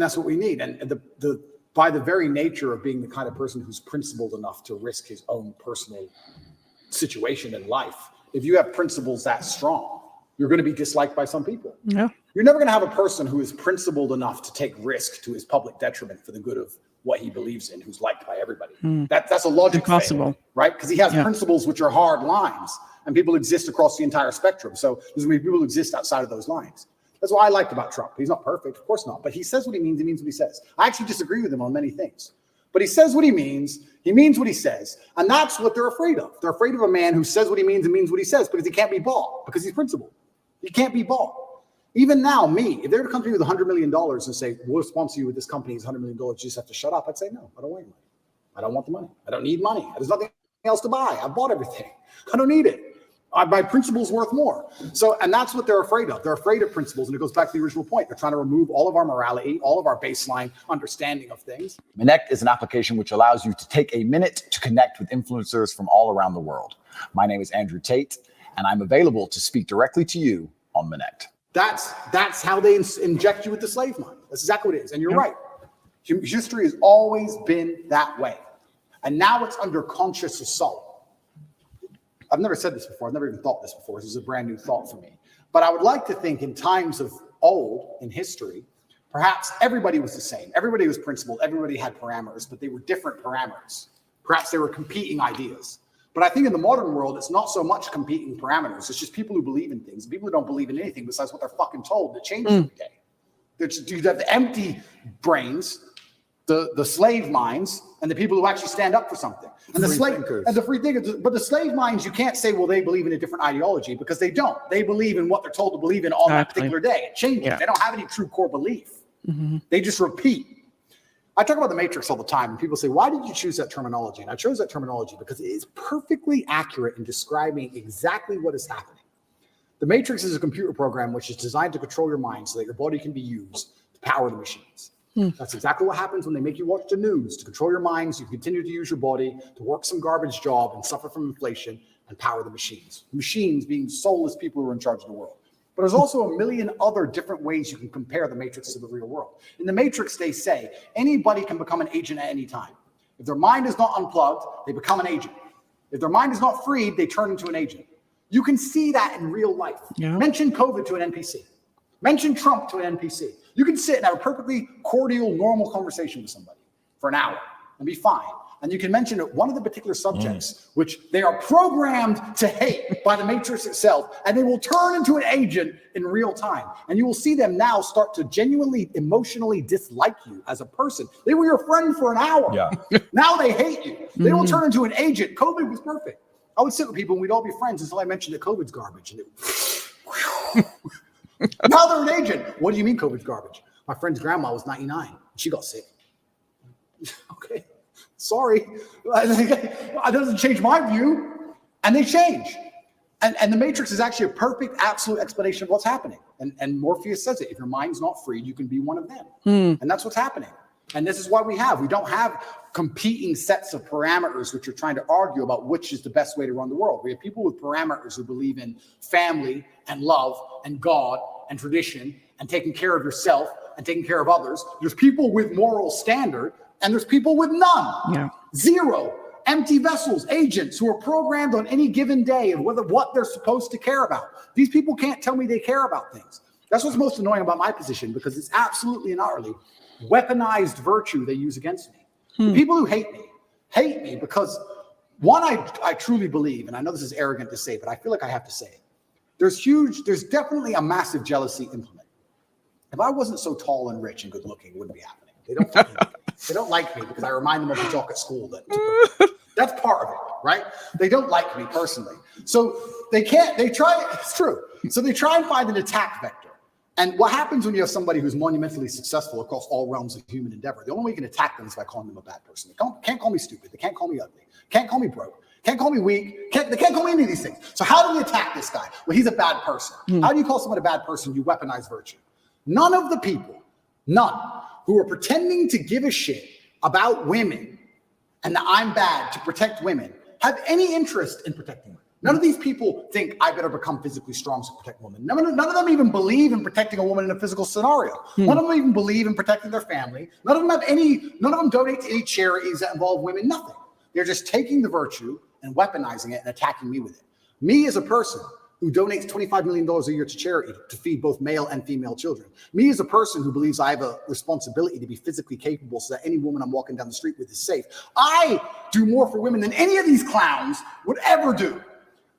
that's what we need. And by the very nature of being the kind of person who's principled enough to risk his own personal situation in life, if you have principles that strong, you're going to be disliked by some people. Yeah. You're never going to have a person who is principled enough to take risk to his public detriment for the good of what he believes in, who's liked by everybody. That's a logic fail, right? Because he has principles which are hard lines, and people exist across the entire spectrum. So there's going to be people who exist outside of those lines. That's what I liked about Trump. He's not perfect, of course not, but he says what he means what he says. I actually disagree with him on many things, but he says what he means what he says, and that's what they're afraid of. They're afraid of a man who says what he means and means what he says, because he can't be bought, because he's principled. He can't be bought. Even now, if they were to come to me with $100 million and say, we'll sponsor you with this company, it's $100 million, you just have to shut up, I'd say, no, I don't want your money. I don't want the money. I don't need money. There's nothing else to buy. I bought everything. I don't need it. My principle's worth more. So, and that's what they're afraid of. They're afraid of principles. And it goes back to the original point. They're trying to remove all of our morality, all of our baseline understanding of things. Connect is an application which allows you to take a minute to connect with influencers from all around the world. My name is Andrew Tate, and I'm available to speak directly to you on Connect. That's how they inject you with the slave mind. That's exactly what it is. And you're right. History has always been that way. And now it's under conscious assault. I've never said this before. I've never even thought this before. This is a brand new thought for me. But I would like to think in times of old, in history, perhaps everybody was the same. Everybody was principled. Everybody had parameters, but they were different parameters. Perhaps they were competing ideas. But I think in the modern world, it's not so much competing parameters. It's just people who believe in things. People who don't believe in anything besides what they're fucking told that changes every day. You have the empty brains, the slave minds, and the people who actually stand up for something. And the free thinkers. But the slave minds, you can't say, well, they believe in a different ideology, because they don't. They believe in what they're told to believe in on that particular day. It changes. Yeah. They don't have any true core belief. They just repeat. I talk about the Matrix all the time, and people say, why did you choose that terminology? And I chose that terminology because it is perfectly accurate in describing exactly what is happening. The Matrix is a computer program which is designed to control your mind so that your body can be used to power the machines. That's exactly what happens when they make you watch the news. To control your minds, you continue to use your body to work some garbage job and suffer from inflation and power the machines. Machines being soulless people who are in charge of the world. But there's also a million other different ways you can compare the Matrix to the real world. In the Matrix, they say anybody can become an agent at any time. If their mind is not unplugged, they become an agent. If their mind is not freed, they turn into an agent. You can see that in real life. Yeah. Mention COVID to an NPC. Mention Trump to an NPC. You can sit and have a perfectly cordial, normal conversation with somebody for an hour and be fine. And you can mention one of the particular subjects which they are programmed to hate by the Matrix itself, and they will turn into an agent in real time. And you will see them now start to genuinely, emotionally dislike you as a person. They were your friend for an hour. Yeah. Now they hate you. They will turn into an agent. COVID was perfect. I would sit with people and we'd all be friends until I mentioned that COVID's garbage. And now they're an agent. What do you mean COVID's garbage? My friend's grandma was 99. She got sick. Okay. Sorry. That doesn't change my view. And they change. And the Matrix is actually a perfect, absolute explanation of what's happening. And Morpheus says it. If your mind's not freed, you can be one of them. And that's what's happening. And this is why we don't have competing sets of parameters which are trying to argue about which is the best way to run the world. We have people with parameters who believe in family and love and God and tradition and taking care of yourself and taking care of others. There's people with moral standard and there's people with none. Yeah. Zero. Empty vessels, agents who are programmed on any given day of what they're supposed to care about. These people can't tell me they care about things. That's what's most annoying about my position, because it's absolutely and utterly weaponized virtue they use against me. The people who hate me because, one, I truly believe, and I know this is arrogant to say, but I feel like I have to say it. There's definitely a massive jealousy implemented. If I wasn't so tall and rich and good looking, it wouldn't be happening. They don't like me because I remind them of the talk at school. That's part of it, right? They don't like me personally. So it's true. So they try and find an attack vector. And what happens when you have somebody who's monumentally successful across all realms of human endeavor? The only way you can attack them is by calling them a bad person. They can't call me stupid. They can't call me ugly. Can't call me broke. Can't call me weak. They can't call me any of these things. So how do we attack this guy? Well, he's a bad person. How do you call someone a bad person? You weaponize virtue. None of the people, who are pretending to give a shit about women and that I'm bad to protect women have any interest in protecting women. None of these people think I better become physically strong to protect women. None of them even believe in protecting a woman in a physical scenario. None of them even believe in protecting their family. None of them donate to any charities that involve women, nothing. They're just taking the virtue and weaponizing it and attacking me with it. Me as a person who donates $25 million a year to charity to feed both male and female children. Me as a person who believes I have a responsibility to be physically capable so that any woman I'm walking down the street with is safe. I do more for women than any of these clowns would ever do.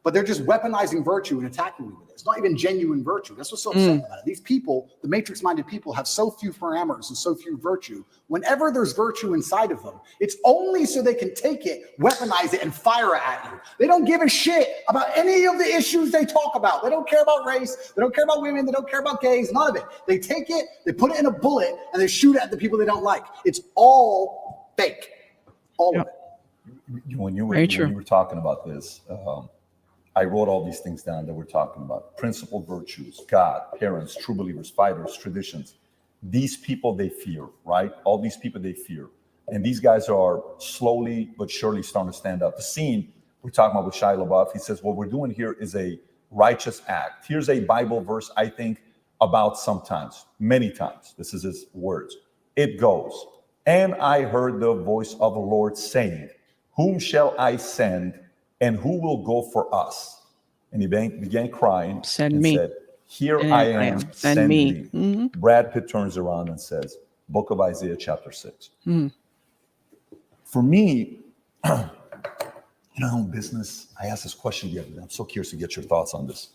But they're just weaponizing virtue and attacking me with it. It's not even genuine virtue. That's what's so upsetting about it. These people, the matrix-minded people, have so few parameters and so few virtue. Whenever there's virtue inside of them, it's only so they can take it, weaponize it, and fire it at you. They don't give a shit about any of the issues they talk about. They don't care about race. They don't care about women. They don't care about gays. None of it. They take it, they put it in a bullet, and they shoot it at the people they don't like. It's all fake. All of it. When you were talking about this, I wrote all these things down that we're talking about. Principled virtues, God, parents, true believers, fighters, traditions. These people they fear, right? All these people they fear. And these guys are slowly but surely starting to stand up. The scene we're talking about with Shia LaBeouf, he says, what we're doing here is a righteous act. Here's a Bible verse, I think, about sometimes, many times. This is his words. It goes, and I heard the voice of the Lord saying, whom shall I send? And who will go for us? And he began crying. Send and me. Said, here I am. Send me. Mm-hmm. Brad Pitt turns around and says, Book of Isaiah, chapter 6. For me, in business, I asked this question the other day. I'm so curious to get your thoughts on this.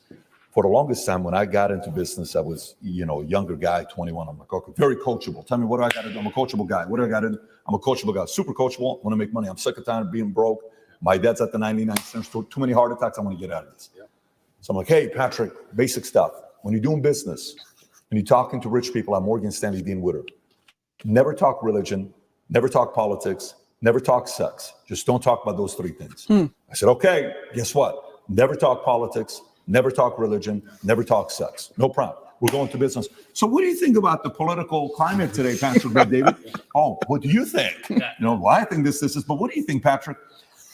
For the longest time, when I got into business, I was, a younger guy, 21. I'm like, okay, very coachable. Tell me, what do I got to do? I'm a coachable guy. What do I got to do? I'm a coachable guy. Super coachable. Want to make money. I'm sick of time of being broke. My dad's at the 99 cents, too many heart attacks. I want to get out of this. Yeah. So I'm like, hey, Patrick, basic stuff. When you're doing business, when you're talking to rich people at Morgan Stanley, Dean Witter, never talk religion, never talk politics, never talk sex. Just don't talk about those three things. I said, okay, guess what? Never talk politics, never talk religion, never talk sex. No problem. We're going to business. So what do you think about the political climate today, Pastor David? Oh, what do you think? Well, I think this is, but what do you think, Patrick?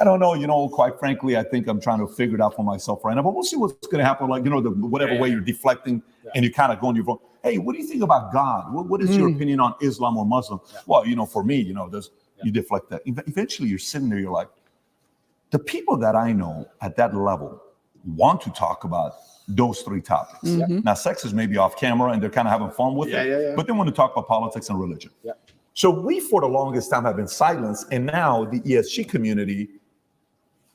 I don't know, quite frankly, I think I'm trying to figure it out for myself right now, but we'll see what's going to happen. Like, whatever way you're deflecting and you kind of going your phone. Hey, what do you think about God? What is your opinion on Islam or Muslim? Yeah. Well, for me, you deflect that. Eventually you're sitting there, you're like, the people that I know at that level want to talk about those three topics. Now, sex is maybe off camera and they're kind of having fun with it, but they want to talk about politics and religion. Yeah. So we, for the longest time, have been silenced. And now the ESG community,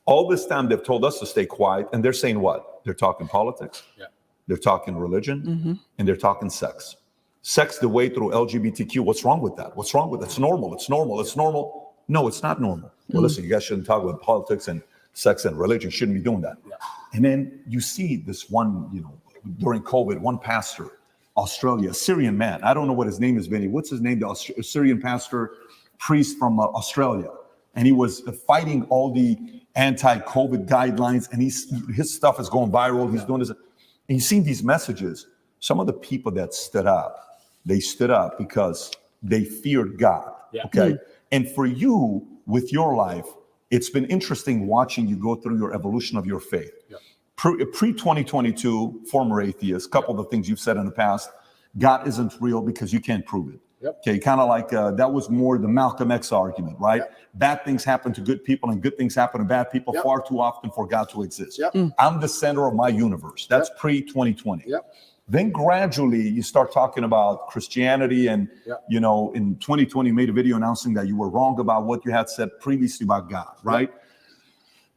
all this time they've told us to stay quiet, and they're saying what? They're talking politics, they're talking religion, and they're talking sex. Sex the way through LGBTQ. What's wrong with that? What's wrong with it? It's normal. It's normal. It's normal. No, it's not normal. Well, listen, you guys shouldn't talk about politics and sex and religion. Shouldn't be doing that. Yeah. And then you see this one, during COVID, one pastor, Australia, Syrian man. I don't know what his name is, Vinny. What's his name? The Syrian pastor, priest from Australia. And he was fighting all the anti-COVID guidelines, and his stuff is going viral. He's doing this. And you've seen these messages. Some of the people that stood up, they stood up because they feared God. Yeah. Okay. And for you, with your life, it's been interesting watching you go through your evolution of your faith. Yeah. Pre-2022, former atheist, couple of the things you've said in the past, God isn't real because you can't prove it. Yep. Okay, kind of like that was more the Malcolm X argument, right? Yep. Bad things happen to good people and good things happen to bad people far too often for God to exist. Yep. I'm the center of my universe. That's pre-2020. Yep. Then gradually you start talking about Christianity and, in 2020 you made a video announcing that you were wrong about what you had said previously about God, right? Yep.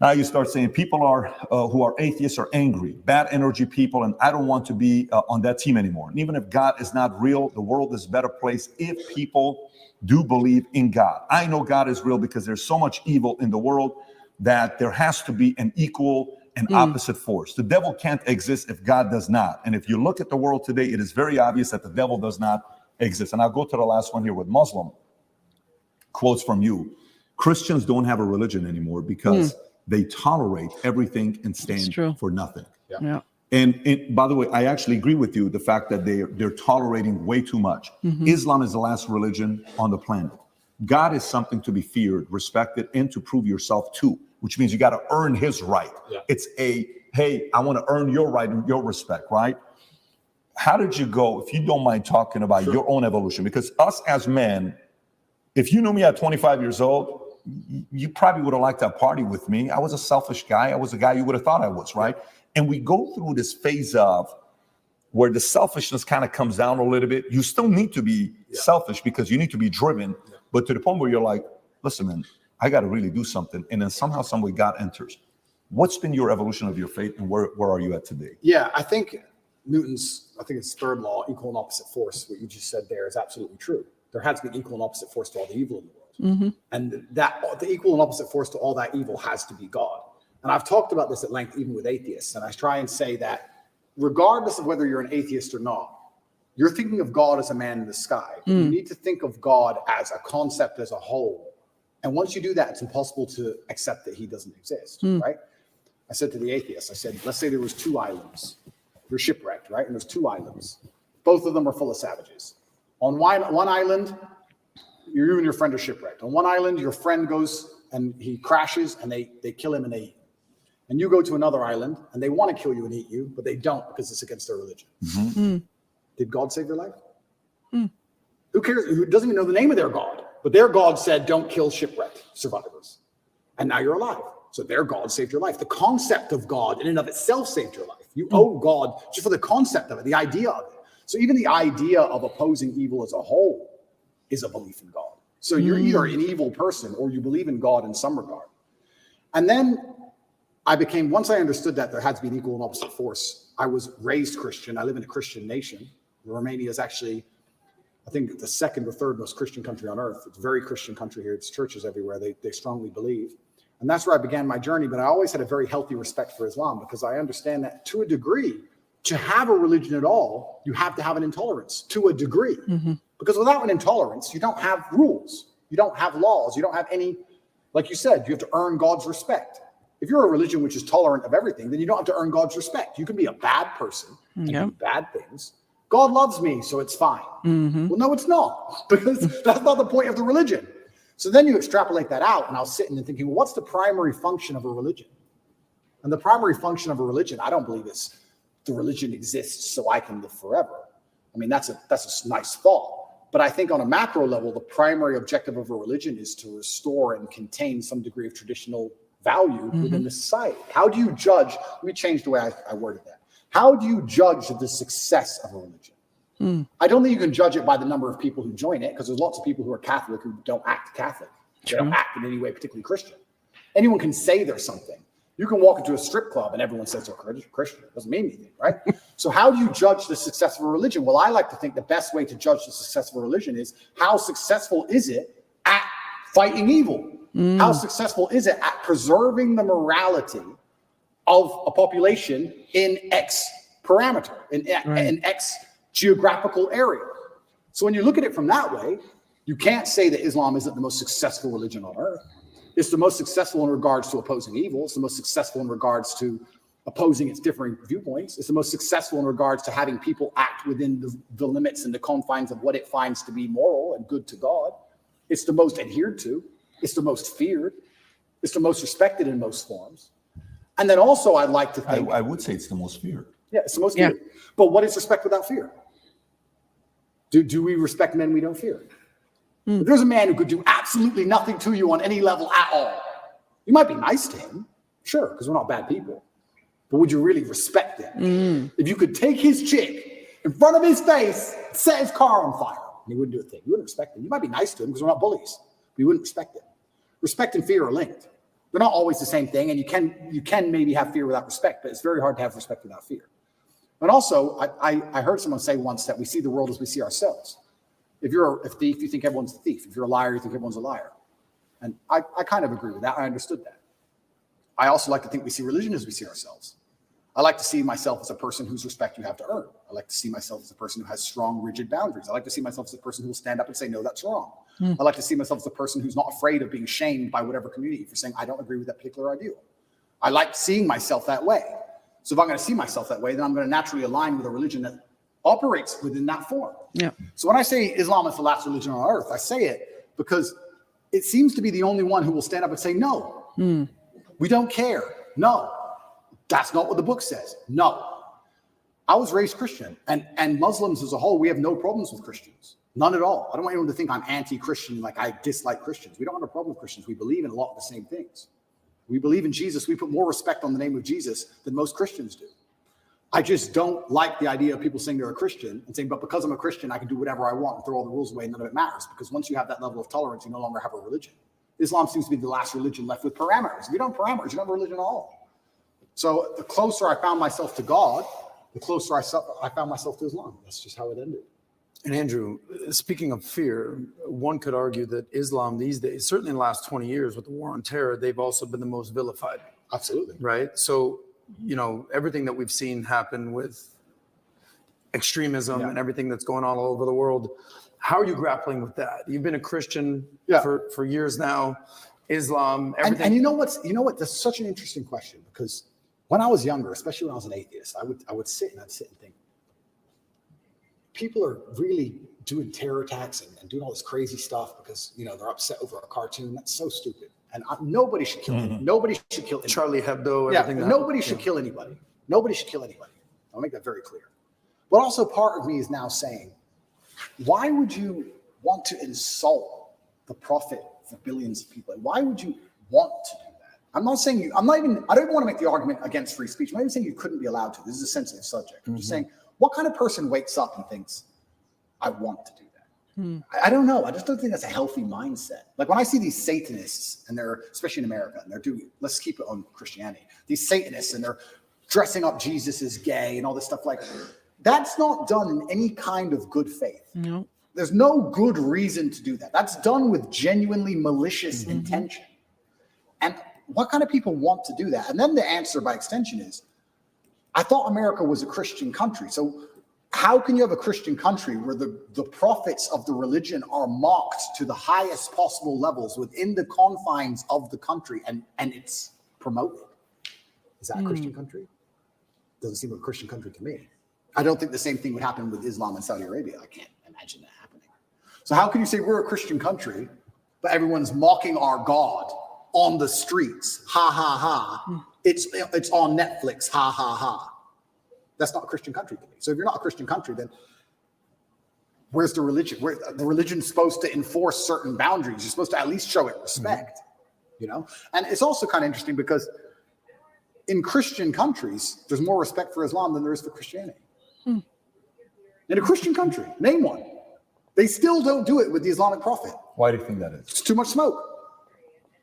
Now you start saying people are who are atheists are angry, bad energy people, and I don't want to be on that team anymore. And even if God is not real, the world is a better place if people do believe in God. I know God is real because there's so much evil in the world that there has to be an equal and opposite force. The devil can't exist if God does not. And if you look at the world today, it is very obvious that the devil does not exist. And I'll go to the last one here with Muslim. Quotes from you. Christians don't have a religion anymore because they tolerate everything and stand for nothing. Yeah. And by the way, I actually agree with you, the fact that they're tolerating way too much. Islam is the last religion on the planet. God is something to be feared, respected, and to prove yourself to. which means you got to earn his right. Yeah. It's hey, I want to earn your right and your respect, right? How did you go, if you don't mind talking about your own evolution? Because us as men, if you knew me at 25 years old, you probably would have liked that party with me. I was a selfish guy. I was a guy you would have thought I was, right? And we go through this phase of where the selfishness kind of comes down a little bit. You still need to be selfish because you need to be driven, but to the point where you're like, listen, man, I got to really do something. And then somehow, some way, God enters. What's been your evolution of your faith, and where are you at today? Yeah, I think it's third law, equal and opposite force. What you just said there is absolutely true. There has been equal and opposite force to all the evil in the world. And that the equal and opposite force to all that evil has to be God. And I've talked about this at length, even with atheists. And I try and say that regardless of whether you're an atheist or not, you're thinking of God as a man in the sky. You need to think of God as a concept as a whole. And once you do that, it's impossible to accept that he doesn't exist, right? I said to the atheist, I said, let's say there was 2 islands. You're shipwrecked, right? And there's 2 islands. Both of them are full of savages. On one island, you and your friend are shipwrecked. On one island, your friend goes and he crashes and they kill him and they eat him. And you go to another island and they want to kill you and eat you, but they don't because it's against their religion. Did God save your life? Who cares? Who doesn't even know the name of their God? But their God said, don't kill shipwrecked survivors. And now you're alive. So their God saved your life. The concept of God in and of itself saved your life. You owe God just for the concept of it, the idea of it. So even the idea of opposing evil as a whole is a belief in God. So you're either an evil person or you believe in God in some regard. And then once I understood that there had to be an equal and opposite force, I was raised Christian. I live in a Christian nation. Romania is actually, I think, the second or third most Christian country on earth. It's a very Christian country here. It's churches everywhere. They strongly believe. And that's where I began my journey. But I always had a very healthy respect for Islam because I understand that to a degree, to have a religion at all, you have to have an intolerance to a degree. Because without an intolerance, you don't have rules. You don't have laws. You don't have any, like you said, you have to earn God's respect. If you're a religion which is tolerant of everything, then you don't have to earn God's respect. You can be a bad person and do bad things. God loves me, so it's fine. Well, no, it's not, because that's not the point of the religion. So then you extrapolate that out, and I was sitting and thinking, well, what's the primary function of a religion? And the primary function of a religion, I don't believe is the religion exists so I can live forever. I mean, that's a nice thought. But I think on a macro level, the primary objective of a religion is to restore and contain some degree of traditional value within the society. How do you judge? Let me change the way I worded that. How do you judge the success of a religion? I don't think you can judge it by the number of people who join it, because there's lots of people who are Catholic who don't act Catholic. They don't act in any way particularly Christian. Anyone can say they're something. You can walk into a strip club and everyone says they're Christian. It doesn't mean anything, right? So how do you judge the success of a religion? Well, I like to think the best way to judge the success of a religion is how successful is it at fighting evil? How successful is it at preserving the morality of a population in X parameter, in X geographical area? So when you look at it from that way, you can't say that Islam isn't the most successful religion on earth. It's the most successful in regards to opposing evil. It's the most successful in regards to opposing its differing viewpoints. It's the most successful in regards to having people act within the limits and the confines of what it finds to be moral and good to God. It's the most adhered to. It's the most feared. It's the most respected in most forms. And then also I'd like to think... I would say it's the most feared. Yeah, it's the most feared. But what is respect without fear? Do we respect men we don't fear? If there's a man who could do absolutely nothing to you on any level at all, you might be nice to him, sure, because we're not bad people. But would you really respect him? If you could take his chick in front of his face, set his car on fire, and he wouldn't do a thing, you wouldn't respect him. You might be nice to him because we're not bullies, but you wouldn't respect him. Respect and fear are linked. They're not always the same thing, and you can maybe have fear without respect, but it's very hard to have respect without fear. And also, I heard someone say once that we see the world as we see ourselves. If you're a thief, you think everyone's a thief. If you're a liar, you think everyone's a liar. And I kind of agree with that. I understood that. I also like to think we see religion as we see ourselves. I like to see myself as a person whose respect you have to earn. I like to see myself as a person who has strong, rigid boundaries. I like to see myself as a person who will stand up and say, no, that's wrong. I like to see myself as a person who's not afraid of being shamed by whatever community for saying, I don't agree with that particular ideal. I like seeing myself that way. So if I'm going to see myself that way, then I'm going to naturally align with a religion that operates within that form. So when I say Islam is the last religion on earth, I say it because it seems to be the only one who will stand up and say no. We don't care. No, that's not what the book says. No. I was raised Christian, and Muslims as a whole, we have no problems with Christians. None at all. I don't want anyone to think I'm anti-Christian, like I dislike Christians. We don't have a problem with Christians. We believe in a lot of the same things. We believe in Jesus. We put more respect on the name of Jesus than most Christians do. I just don't like the idea of people saying they're a Christian and saying, but because I'm a Christian, I can do whatever I want and throw all the rules away and none of it matters. Because once you have that level of tolerance, you no longer have a religion. Islam seems to be the last religion left with parameters. If you don't have parameters, you don't have a religion at all. So the closer I found myself to God, the closer I found myself to Islam. That's just how it ended. And Andrew, speaking of fear, one could argue that Islam these days, certainly in the last 20 years with the war on terror, they've also been the most vilified. Absolutely. Right? So, you know, everything that we've seen happen with extremism and everything that's going on all over the world, how are you grappling with that? You've been a Christian for years now, Islam, everything. And you know what? That's such an interesting question, because when I was younger, especially when I was an atheist, I would sit and think, people are really doing terror attacks and doing all this crazy stuff because, you know, they're upset over a cartoon. That's so stupid. And nobody should kill him. Nobody should kill anybody. Charlie Hebdo, everything. Nobody should kill anybody. Nobody should kill anybody. I'll make that very clear. But also part of me is now saying, why would you want to insult the prophet for billions of people? Why would you want to do that? I don't even want to make the argument against free speech. I'm not even saying you couldn't be allowed to. This is a sensitive subject. I'm just saying, what kind of person wakes up and thinks, I want to do that? I don't know. I just don't think that's a healthy mindset. Like when I see these Satanists, and they're, especially in America, and they're doing, let's keep it on Christianity, these Satanists, and they're dressing up Jesus as gay and all this stuff, like, that's not done in any kind of good faith. No. There's no good reason to do that. That's done with genuinely malicious intention. And what kind of people want to do that? And then the answer by extension is, I thought America was a Christian country. So how can you have a Christian country where the prophets of the religion are mocked to the highest possible levels within the confines of the country, and it's promoted? Is that a Christian country? Doesn't seem like a Christian country to me. I don't think the same thing would happen with Islam in Saudi Arabia. I can't imagine that happening. So how can you say we're a Christian country, but everyone's mocking our God on the streets? Ha, ha, ha. It's on Netflix. Ha, ha, ha. That's not a Christian country to me. So if you're not a Christian country, then where's the religion? Where the religion's supposed to enforce certain boundaries. You're supposed to at least show it respect, you know? And it's also kind of interesting because in Christian countries, there's more respect for Islam than there is for Christianity. In a Christian country, name one. They still don't do it with the Islamic prophet. Why do you think that is? It's too much smoke.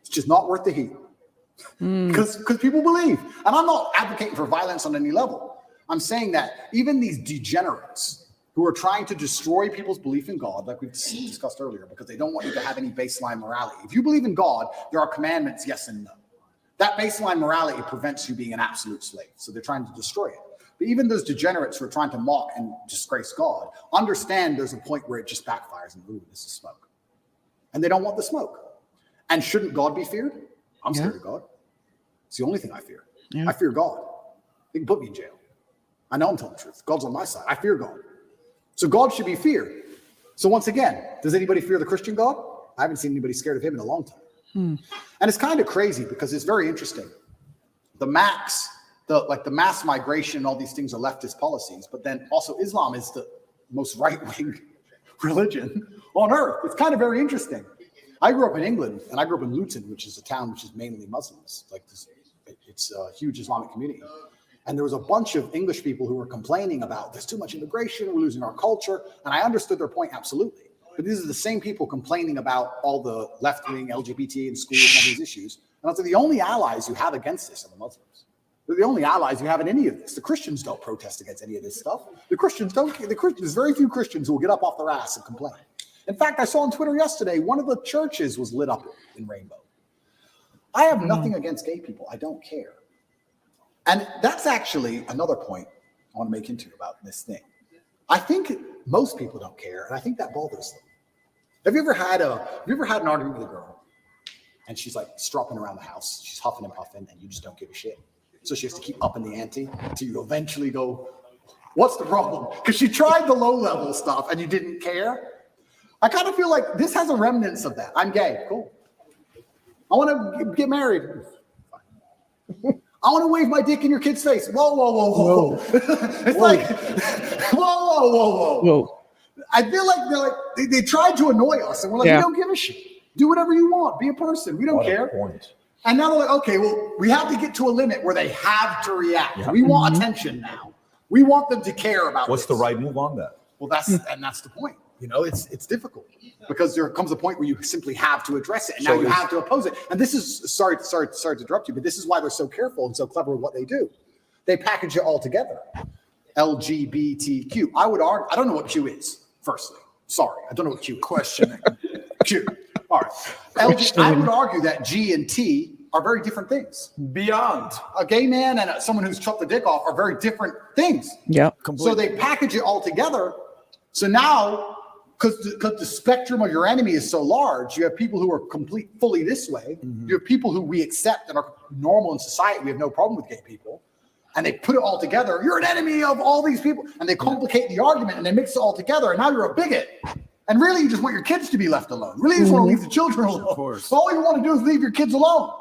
It's just not worth the heat. Because people believe. And I'm not advocating for violence on any level. I'm saying that even these degenerates who are trying to destroy people's belief in God, like we've discussed earlier, because they don't want you to have any baseline morality. If you believe in God, there are commandments, yes and no. That baseline morality prevents you being an absolute slave. So they're trying to destroy it. But even those degenerates who are trying to mock and disgrace God, understand there's a point where it just backfires and, ooh, this is smoke. And they don't want the smoke. And shouldn't God be feared? I'm scared of God. It's the only thing I fear. I fear God. They can put me in jail. I know I'm telling the truth. God's on my side. I fear God. So God should be feared. So once again, does anybody fear the Christian God? I haven't seen anybody scared of him in a long time. And it's kind of crazy because it's very interesting. The mass migration and all these things are leftist policies, but then also Islam is the most right-wing religion on earth. It's kind of very interesting. I grew up in England, and I grew up in Luton, which is a town which is mainly Muslims. Like this, it's a huge Islamic community. And there was a bunch of English people who were complaining about there's too much immigration, we're losing our culture. And I understood their point absolutely. But these are the same people complaining about all the left-wing LGBT in schools and all these issues. And I was like, the only allies you have against this are the Muslims. They're the only allies you have in any of this. The Christians don't protest against any of this stuff. There's very few Christians who will get up off their ass and complain. In fact, I saw on Twitter yesterday, one of the churches was lit up in rainbow. I have nothing against gay people. I don't care. And that's actually another point I want to make into about this thing. I think most people don't care, and I think that bothers them. Have you ever had an argument with a girl, and she's like stropping around the house, she's huffing and puffing, and you just don't give a shit? So she has to keep upping the ante until you eventually go, what's the problem? Because she tried the low-level stuff, and you didn't care. I kind of feel like this has a remnants of that. I'm gay, cool. I want to get married. I want to wave my dick in your kid's face. Whoa, whoa, whoa, whoa. It's like, whoa. I feel like they tried to annoy us, and we're like, we don't give a shit. Do whatever you want. Be a person. We don't care. And now they're like, okay, well, we have to get to a limit where they have to react. Yeah. We want attention now. We want them to care about what's the right move on that? Well, that's the point. It's difficult because there comes a point where you simply have to address it, and now you have to oppose it. And this is sorry to interrupt you, but this is why they're so careful and so clever with what they do. They package it all together. LGBTQ. I would argue. I don't know what Q is. Firstly, sorry, I don't know what Q. Questioning. Q. All right. I would argue that G and T are very different things. Beyond. A gay man and someone who's chopped the dick off are very different things. Yeah. So they package it all together. So now, because the spectrum of your enemy is so large, you have people who are fully this way. You have people who we accept and are normal in society. We have no problem with gay people. And they put it all together. You're an enemy of all these people. And they complicate the argument and they mix it all together. And now you're a bigot. And really, you just want your kids to be left alone. Really, you just want to leave the children alone. Of course. So all you want to do is leave your kids alone.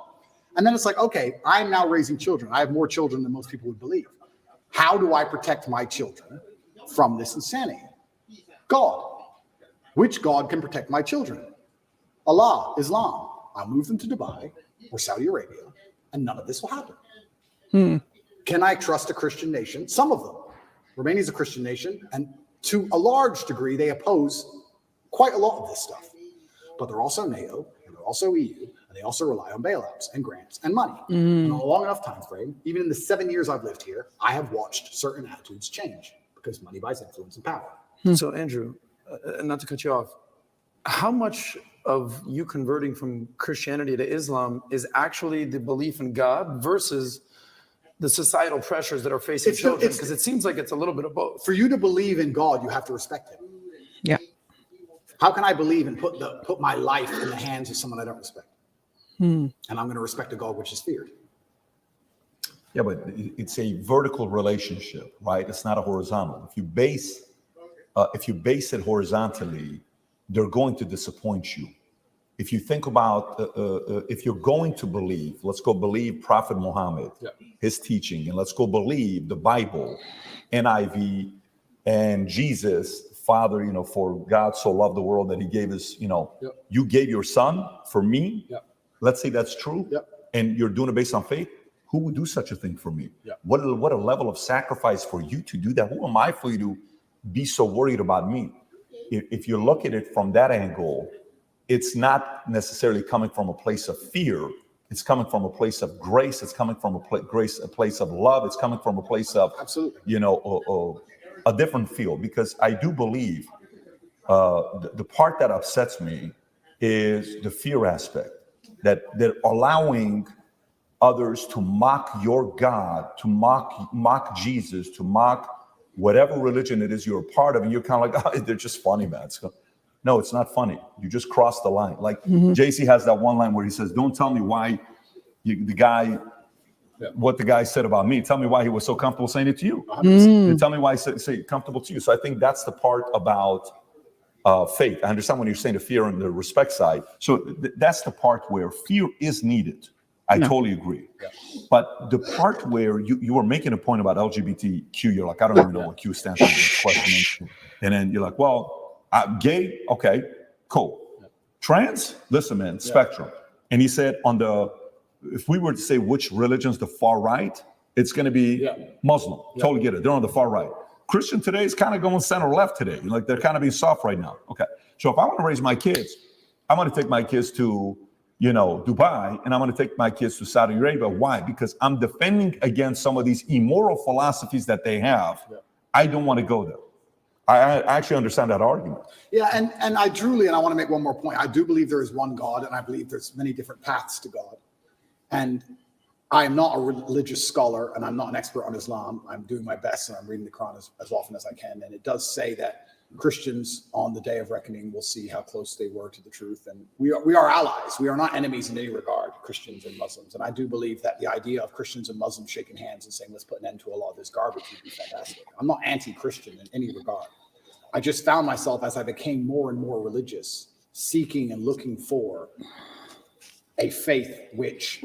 And then it's like, okay, I'm now raising children. I have more children than most people would believe. How do I protect my children from this insanity? God. Which God can protect my children? Allah, Islam. I'll move them to Dubai or Saudi Arabia, and none of this will happen. Can I trust a Christian nation? Some of them. Romania is a Christian nation, and to a large degree, they oppose quite a lot of this stuff. But they're also NATO, and they're also EU, and they also rely on bailouts and grants and money. And on a long enough time frame, even in the 7 years I've lived here, I have watched certain attitudes change because money buys influence and power. So Andrew, not to cut you off, how much of you converting from Christianity to Islam is actually the belief in God versus the societal pressures that are facing children? Because it seems like it's a little bit of both. For you to believe in God, you have to respect him. Yeah. How can I believe and put my life in the hands of someone I don't respect? And I'm going to respect a God which is feared. Yeah, but it's a vertical relationship, right? It's not a horizontal. If you base it horizontally, they're going to disappoint you. If you think about, if you're going to believe, let's go believe Prophet Muhammad, his teaching, and let's go believe the Bible, NIV, and Jesus, Father, for God so loved the world that he gave his, you gave your son for me. Let's say that's true. And you're doing it based on faith. Who would do such a thing for me? What a level of sacrifice for you to do that. Who am I for you to be so worried about me? If you look at it from that angle, it's not necessarily coming from a place of fear. It's coming from a place of grace. It's coming from a place of love. It's coming from a place of, a different feel. Because I do believe the part that upsets me is the fear aspect, that they're allowing others to mock your God, to mock Jesus, to mock whatever religion it is you're a part of, and you're kind of like, oh, they're just funny, man. No, it's not funny. You just crossed the line. Like JC has that one line where he says, don't tell me why what the guy said about me. Tell me why he was so comfortable saying it to you. And tell me why he said comfortable to you. So I think that's the part about faith. I understand when you're saying the fear and the respect side. So that's the part where fear is needed. I totally agree. But the part where you were making a point about LGBTQ, you're like, I don't even know what Q stands for. Questioning. And then you're like, well, gay, okay, cool. Trans, listen, man, spectrum. And he said if we were to say which religion's the far right, it's going to be Muslim. Totally get it. They're on the far right. Christian today is kind of going center left today. Like they're kind of being soft right now. Okay. So if I want to raise my kids, I'm going to take my kids to Dubai, and I'm going to take my kids to Saudi Arabia. Why? Because I'm defending against some of these immoral philosophies that they have. I don't want to go there. I actually understand that argument. Yeah, and I want to make one more point. I do believe there is one God, and I believe there's many different paths to God. And I am not a religious scholar, and I'm not an expert on Islam. I'm doing my best, and I'm reading the Quran as often as I can. And it does say that Christians on the day of reckoning will see how close they were to the truth. And we are allies. We are not enemies in any regard, Christians and Muslims. And I do believe that the idea of Christians and Muslims shaking hands and saying, let's put an end to a lot of this garbage would be fantastic. I'm not anti-Christian in any regard. I just found myself, as I became more and more religious, seeking and looking for a faith which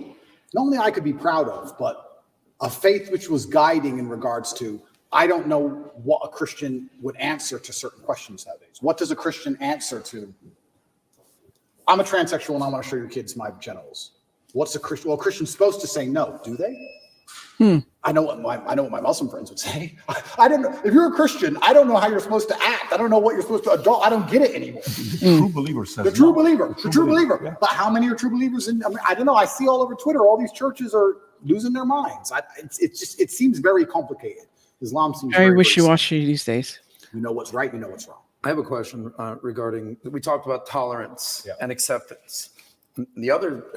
not only I could be proud of, but a faith which was guiding in regards to, I don't know what a Christian would answer to certain questions nowadays. What does a Christian answer to? I'm a transsexual and I want to show your kids my genitals. What's a Christian? Well, a Christian's supposed to say no, do they? I know what my Muslim friends would say. I don't know. If you're a Christian, I don't know how you're supposed to act. I don't know what you're supposed to adult. I don't get it anymore. True believer says The true no. believer. The true believer. Yeah. But how many are true believers? I don't know. I see all over Twitter, all these churches are losing their minds. It seems very complicated. Islam seems Very very wishy-washy these days. You know what's right, you know what's wrong. I have a question regarding, we talked about tolerance and acceptance. The other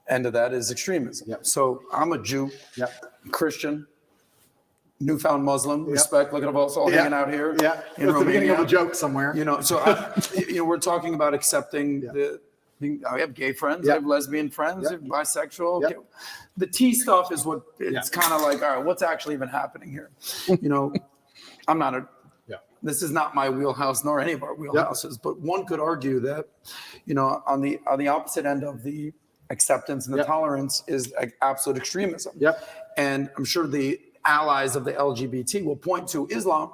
end of that is extremism. So I'm a Jew, Christian, newfound Muslim, respect. Look at us all hanging out here in That's the Romania. beginning of a joke somewhere. So we're talking about accepting I have gay friends, I have lesbian friends, I have bisexual. Okay. The T stuff is what it's kind of like, all right, what's actually even happening here? I'm not this is not my wheelhouse nor any of our wheelhouses, but one could argue that, on the opposite end of the acceptance and the tolerance is absolute extremism. And I'm sure the allies of the LGBT will point to Islam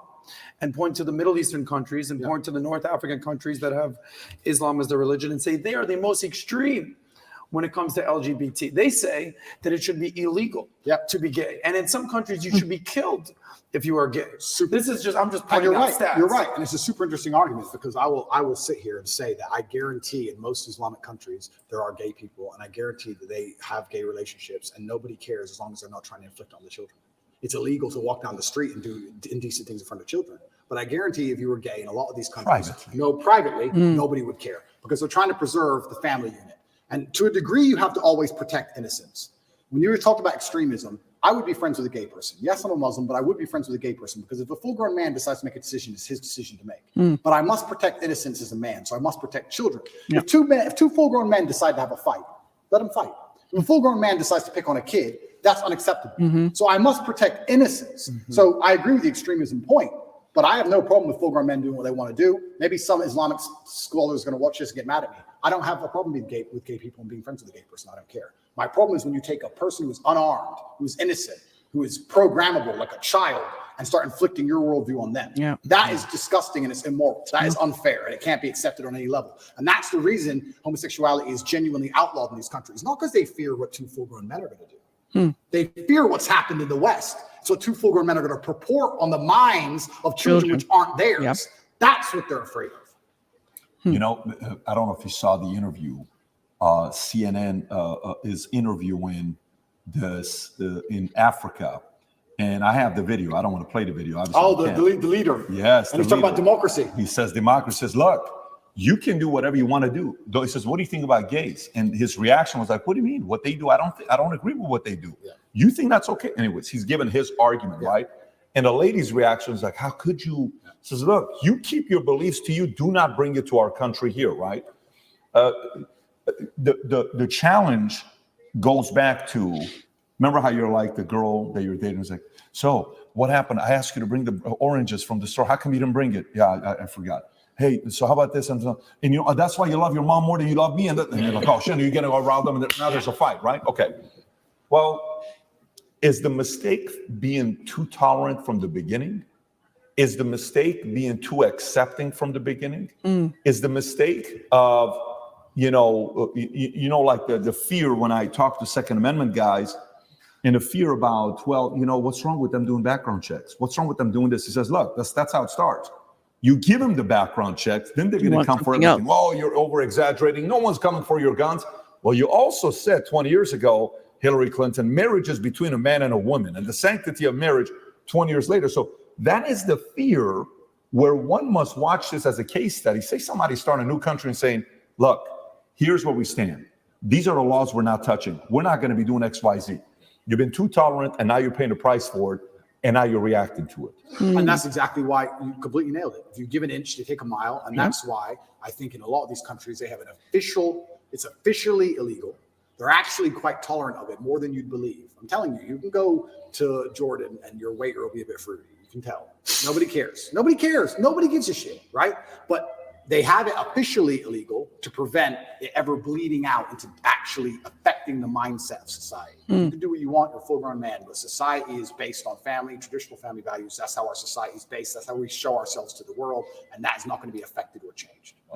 and point to the Middle Eastern countries and point to the North African countries that have Islam as their religion and say they are the most extreme when it comes to LGBT. They say that it should be illegal to be gay. And in some countries, you should be killed if you are gay. This is I'm just pointing out stats. You're right. And it's a super interesting argument because I will sit here and say that I guarantee in most Islamic countries, there are gay people and I guarantee that they have gay relationships and nobody cares as long as they're not trying to inflict on the children. It's illegal to walk down the street and do indecent things in front of children. But I guarantee if you were gay in a lot of these countries, privately, nobody would care because they're trying to preserve the family unit. And to a degree, you have to always protect innocence. When you talk about extremism, I would be friends with a gay person. Yes, I'm a Muslim, but I would be friends with a gay person because if a full-grown man decides to make a decision, it's his decision to make. But I must protect innocence as a man, so I must protect children. If two full-grown men decide to have a fight, let them fight. If a full-grown man decides to pick on a kid, that's unacceptable. So I must protect innocence. So I agree with the extremism point, but I have no problem with full-grown men doing what they want to do. Maybe some Islamic scholar is going to watch this and get mad at me. I don't have a problem with gay people and being friends with a gay person. I don't care. My problem is when you take a person who's unarmed, who's innocent, who is programmable like a child, and start inflicting your worldview on them. That is disgusting and it's immoral. That is unfair and it can't be accepted on any level. And that's the reason homosexuality is genuinely outlawed in these countries. Not because they fear what two full-grown men are going to do. They fear what's happened in the West. So two full-grown men are going to purport on the minds of children which aren't theirs. That's what they're afraid of. I don't know if you saw the interview. CNN is interviewing this in Africa, and I have the video. I don't want to play the video. The leader. Yes, and he's talking about democracy. He says democracy says, look, you can do whatever you want to do. He says, what do you think about gays? And his reaction was like, what do you mean? What they do? I don't agree with what they do. You think that's okay? Anyways, he's given his argument, right? And the lady's reaction is like, how could you? Says, look, you keep your beliefs to you. Do not bring it to our country here, right? The challenge goes back to, remember how you're like the girl that you're dating is like, so what happened? I asked you to bring the oranges from the store. How come you didn't bring it? Yeah, I forgot. Hey, so how about this? And that's why you love your mom more than you love me. And you're like, oh, shit, you're getting around them. And now there's a fight, right? Okay. Well, is the mistake being too tolerant from the beginning? Is the mistake being too accepting from the beginning? Is the mistake of, like the fear when I talk to Second Amendment guys and the fear about, what's wrong with them doing background checks? What's wrong with them doing this? He says, look, that's how it starts. You give them the background checks, then they're going to come for everything. Oh, you're over exaggerating. No one's coming for your guns. Well, you also said 20 years ago, Hillary Clinton, marriage is between a man and a woman and the sanctity of marriage 20 years later. So that is the fear where one must watch this as a case study. Say somebody start a new country and saying, look, here's where we stand. These are the laws we're not touching. We're not going to be doing X, Y, Z. You've been too tolerant and now you're paying the price for it. And now you're reacting to it. And that's exactly why you completely nailed it. If you give an inch, they take a mile. And that's why I think in a lot of these countries, they have it's officially illegal. They're actually quite tolerant of it, more than you'd believe. I'm telling you, you can go to Jordan and your waiter will be a bit fruity. You can tell. Nobody cares. Nobody cares. Nobody gives a shit, right? But they have it officially illegal to prevent it ever bleeding out into actually affecting the mindset of society. You can do what you want, you're a full-grown man, but society is based on family, traditional family values. That's how our society is based. That's how we show ourselves to the world, and that is not going to be affected or changed.